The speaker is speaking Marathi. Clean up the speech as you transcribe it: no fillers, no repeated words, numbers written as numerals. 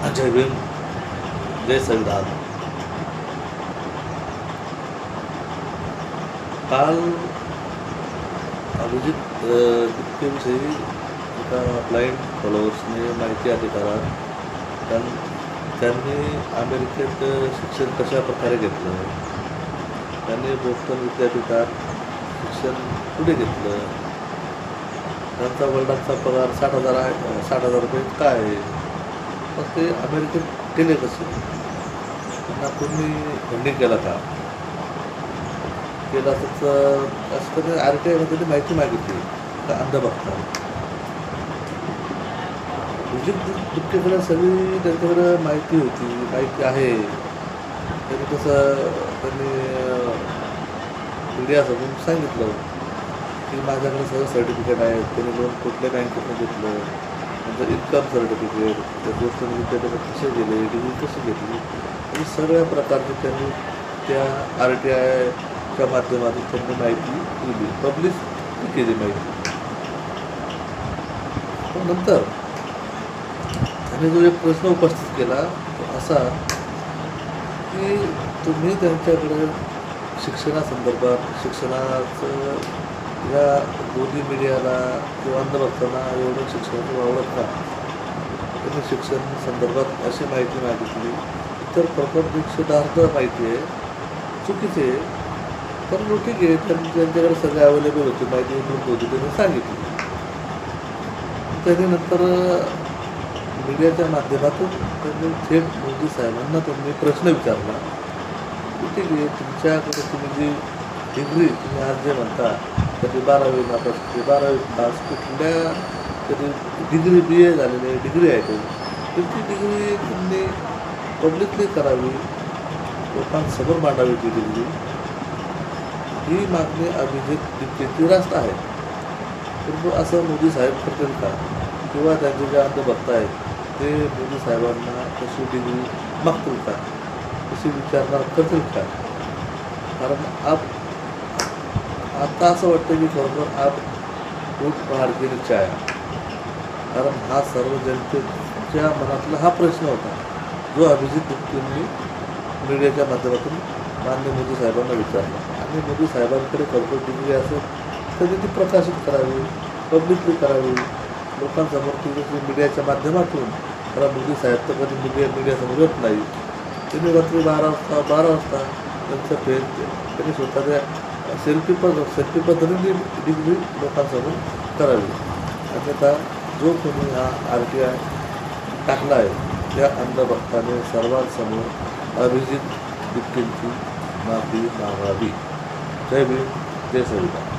जय भीम, जय संविधान. काल अभिजित तिप्पेविषयी एका ब्लाइंड फॉलोअर्सने माहिती अधिकारात त्यांनी अमेरिकेत शिक्षण कशा प्रकारे घेतलं, त्यांनी बोस्टन विद्यापीठात शिक्षण कुठे घेतलं, त्यांचा वडिलांचा पगार 60,000 रुपये काय आहे, मग ते अमेरिकेत केले कसे, त्यांना कोणी फंडिंग केला का, केला तर असं कधी RTIमध्ये माहिती मागितली का अंधभक्ता. दुःखेकडे सगळी त्यांच्याकडं माहिती होती, माहिती आहे. त्यांनी त्यांनी मीडियासमोर सांगितलं की माझ्याकडे सगळं सर्टिफिकेट आहे, त्यांनी लोन कुठल्या बँकेतून घेतलं, त्यांचं इन्कम सर्टिफिकेट, त्या बोस्टन विद्यापीठात कसे गेले, डिग्री कशी घेतली, ही सगळ्या प्रकारची त्यांनी त्या RTIच्या माध्यमातून त्यांनी माहिती दिली, पब्लिश केली माहिती. पण नंतर त्यांनी जो एक प्रश्न उपस्थित केला तो असा की तुम्ही त्यांच्याकडे शिक्षणासंदर्भात शिक्षणाचं या दोन्ही मीडियाला किंवा अंधभक्तांना एवढं शिक्षणाचं आवडत का, त्यांनी शिक्षण संदर्भात अशी माहिती मागितली तर प्रकटनिषेधार्थ माहिती आहे, चुकीचे आहे. पण ठीक आहे, त्यांच्याकडे सगळे अवेलेबल होते, माहिती उपलब्ध होती, त्यांनी सांगितली. त्याने नंतर मीडियाच्या माध्यमातून त्यांनी थेट मोदी साहेबांना त्यांनी प्रश्न विचारला की ठीक आहे, तुमच्याकडे तुम्ही जी डिग्री तुम्ही आज जे म्हणता कधी 12वी नापास, 12वी पास, कुठल्या कधी डिग्री BA झालेली आहे, डिग्री आहे ती डिग्री त्यांनी पब्लिकली करावी, लोकांसमोर मांडावी ती डिग्री, ही मागणी अभिजित तिप्पेची रास्त आहे. परंतु असं मोदी साहेब करतील का, किंवा त्यांचे जे अंधभक्त आहेत ते मोदी साहेबांना तशी डिग्री मागतील का, तशी विचारणा करतील का. कारण आता असं वाटतं की खरोखर आप खूप पहाड के नीचे आया. कारण हा सर्व जनतेच्या मनातला हा प्रश्न होता जो अभिजित तिप्पेंनी मीडियाच्या माध्यमातून माननीय मोदी साहेबांना विचारला. आणि मोदी साहेबांकडे खरोखर डिग्री असेल तर ती प्रकाशित करावी, पब्लिकली करावी, लोकांसमोर ती जशी मीडियाच्या माध्यमातून. कारण मोदी साहेब तर कधी मीडियासमोर येत नाही. त्यांनी रात्री 12 वाजता त्यांचं त्यांनी स्वतःच्या सेल्फी पद्धतीने डिग्री लोकांसमोर करावी. अन्यथा जो कोणी हा RTI टाकला आहे त्या अंधभक्ताने सर्वांसमोर अभिजित तिप्पेंची माफी मागावी. जय भीम, जय संविधान.